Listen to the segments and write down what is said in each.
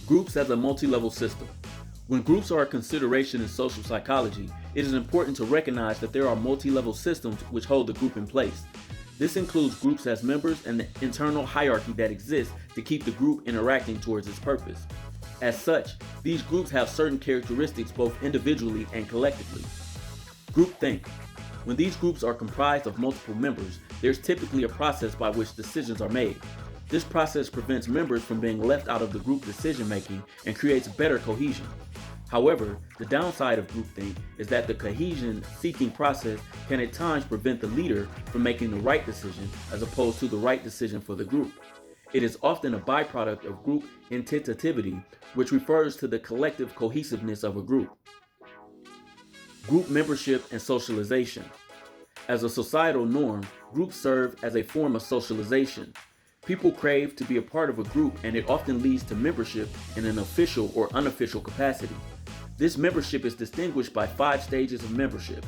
Groups as a multi-level system. When groups are a consideration in social psychology, it is important to recognize that there are multi-level systems which hold the group in place. This includes groups as members and the internal hierarchy that exists to keep the group interacting towards its purpose. As such, these groups have certain characteristics both individually and collectively. Groupthink. When these groups are comprised of multiple members, there's typically a process by which decisions are made. This process prevents members from being left out of the group decision-making and creates better cohesion. However, the downside of groupthink is that the cohesion-seeking process can at times prevent the leader from making the right decision as opposed to the right decision for the group. It is often a byproduct of group entitativity, which refers to the collective cohesiveness of a group. Group membership and socialization. As a societal norm, groups serve as a form of socialization. People crave to be a part of a group, and it often leads to membership in an official or unofficial capacity. This membership is distinguished by 5 stages of membership: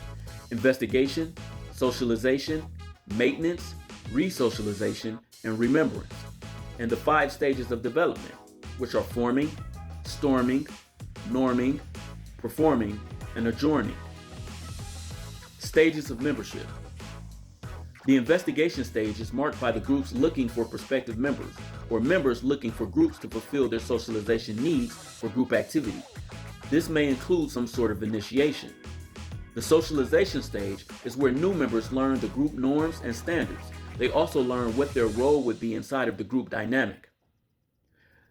investigation, socialization, maintenance, resocialization, and remembrance, and the 5 stages of development, which are forming, storming, norming, performing, and adjourning. Stages of membership. The investigation stage is marked by the groups looking for prospective members, or members looking for groups to fulfill their socialization needs for group activity. This may include some sort of initiation. The socialization stage is where new members learn the group norms and standards. They also learn what their role would be inside of the group dynamic.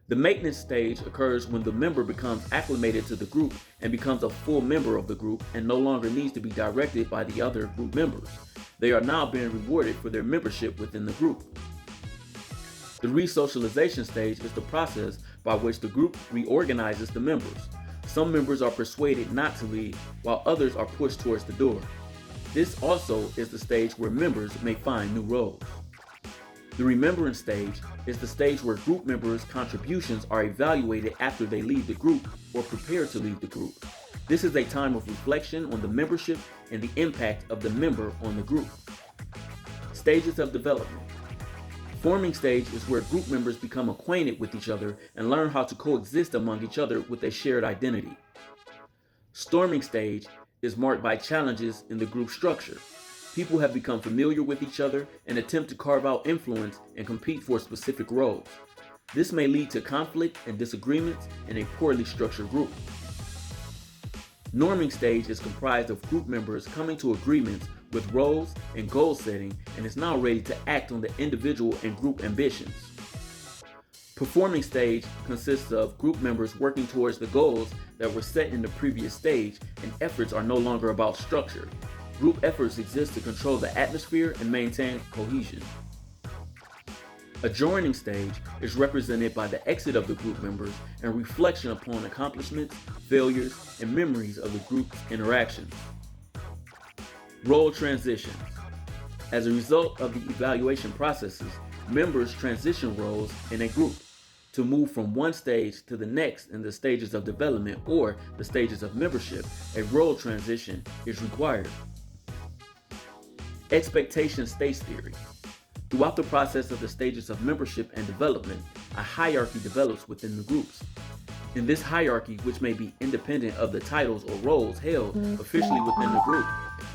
The maintenance stage occurs when the member becomes acclimated to the group and becomes a full member of the group and no longer needs to be directed by the other group members. They are now being rewarded for their membership within the group. The resocialization stage is the process by which the group reorganizes the members. Some members are persuaded not to leave, while others are pushed towards the door. This also is the stage where members may find new roles. The remembrance stage is the stage where group members' contributions are evaluated after they leave the group or prepare to leave the group. This is a time of reflection on the membership and the impact of the member on the group. Stages of development. Forming stage is where group members become acquainted with each other and learn how to coexist among each other with a shared identity. Storming stage is marked by challenges in the group structure. People have become familiar with each other and attempt to carve out influence and compete for specific roles. This may lead to conflict and disagreements in a poorly structured group. Norming stage is comprised of group members coming to agreements with roles and goal setting and is now ready to act on the individual and group ambitions. Performing stage consists of group members working towards the goals that were set in the previous stage, and efforts are no longer about structure. Group efforts exist to control the atmosphere and maintain cohesion. Adjourning stage is represented by the exit of the group members and reflection upon accomplishments, failures, and memories of the group's interactions. Role transitions. As a result of the evaluation processes, members transition roles in a group. To move from one stage to the next in the stages of development or the stages of membership, a role transition is required. Expectation space theory. Throughout the process of the stages of membership and development, a hierarchy develops within the groups. In this hierarchy, which may be independent of the titles or roles held officially within the group,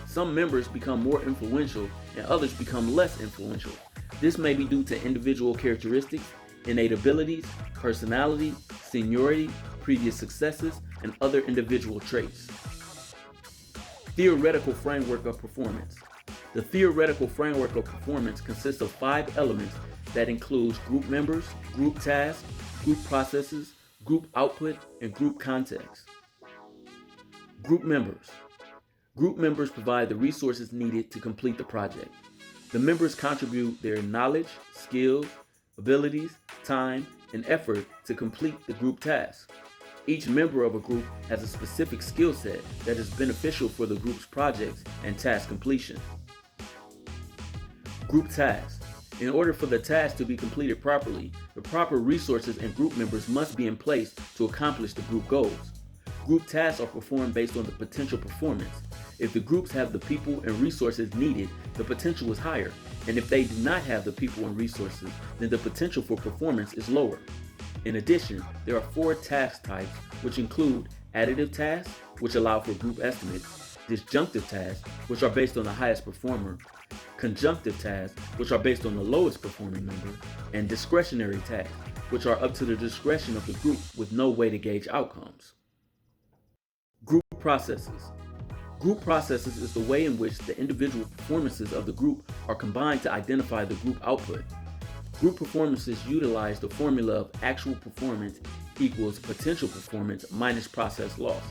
some members become more influential and others become less influential. This may be due to individual characteristics, innate abilities, personality, seniority, previous successes, and other individual traits. Theoretical framework of performance. The theoretical framework of performance consists of 5 elements that includes group members, group tasks, group processes, group output, and group context. Group members. Group members provide the resources needed to complete the project. The members contribute their knowledge, skills, abilities, time, and effort to complete the group task. Each member of a group has a specific skill set that is beneficial for the group's projects and task completion. Group tasks. In order for the task to be completed properly, the proper resources and group members must be in place to accomplish the group goals. Group tasks are performed based on the potential performance. If the groups have the people and resources needed, the potential is higher, and if they do not have the people and resources, then the potential for performance is lower. In addition, there are 4 task types, which include additive tasks, which allow for group estimates, disjunctive tasks, which are based on the highest performer, conjunctive tasks, which are based on the lowest performing member, and discretionary tasks, which are up to the discretion of the group with no way to gauge outcomes. Group processes. Group processes is the way in which the individual performances of the group are combined to identify the group output. Group performances utilize the formula of actual performance equals potential performance minus process loss.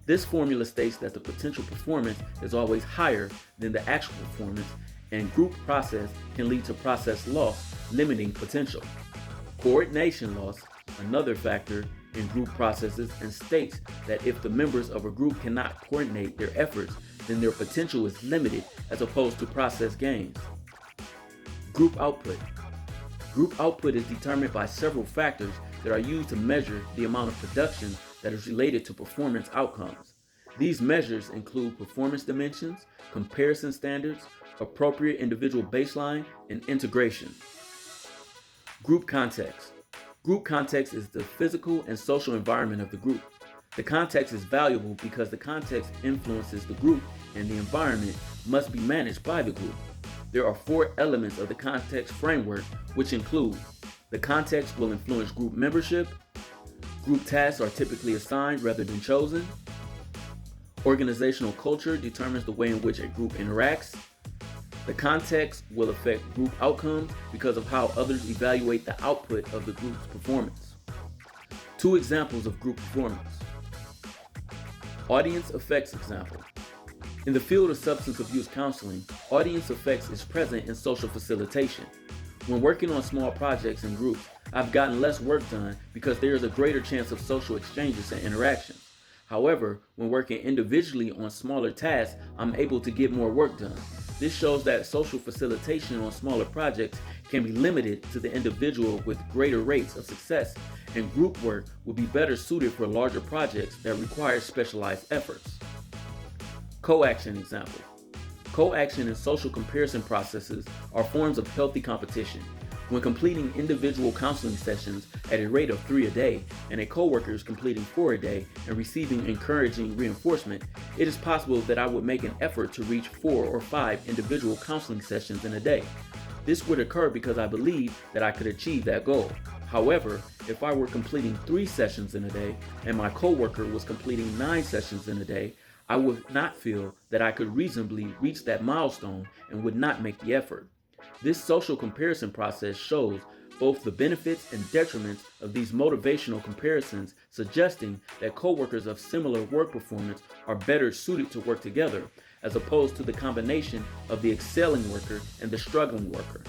This formula states that the potential performance is always higher than the actual performance, and group process can lead to process loss, limiting potential. Coordination loss, another factor in group processes, and states that if the members of a group cannot coordinate their efforts, then their potential is limited as opposed to process gains. Group output. Group output is determined by several factors that are used to measure the amount of production that is related to performance outcomes. These measures include performance dimensions, comparison standards, appropriate individual baseline, and integration. Group context. Group context is the physical and social environment of the group. The context is valuable because the context influences the group, and the environment must be managed by the group. There are 4 elements of the context framework, which include: the context will influence group membership, group tasks are typically assigned rather than chosen, organizational culture determines the way in which a group interacts, the context will affect group outcomes because of how others evaluate the output of the group's performance. 2 examples of group performance. Audience effects example. In the field of substance abuse counseling, audience effects is present in social facilitation. When working on small projects in groups, I've gotten less work done because there is a greater chance of social exchanges and interactions. However, when working individually on smaller tasks, I'm able to get more work done. This shows that social facilitation on smaller projects can be limited to the individual with greater rates of success, and group work will be better suited for larger projects that require specialized efforts. Co-action example. Co-action and social comparison processes are forms of healthy competition. When completing individual counseling sessions at a rate of 3 a day, and a coworker is completing 4 a day and receiving encouraging reinforcement, it is possible that I would make an effort to reach 4 or 5 individual counseling sessions in a day. This would occur because I believe that I could achieve that goal. However, if I were completing 3 sessions in a day and my coworker was completing 9 sessions in a day, I would not feel that I could reasonably reach that milestone and would not make the effort. This social comparison process shows both the benefits and detriments of these motivational comparisons, suggesting that coworkers of similar work performance are better suited to work together, as opposed to the combination of the excelling worker and the struggling worker.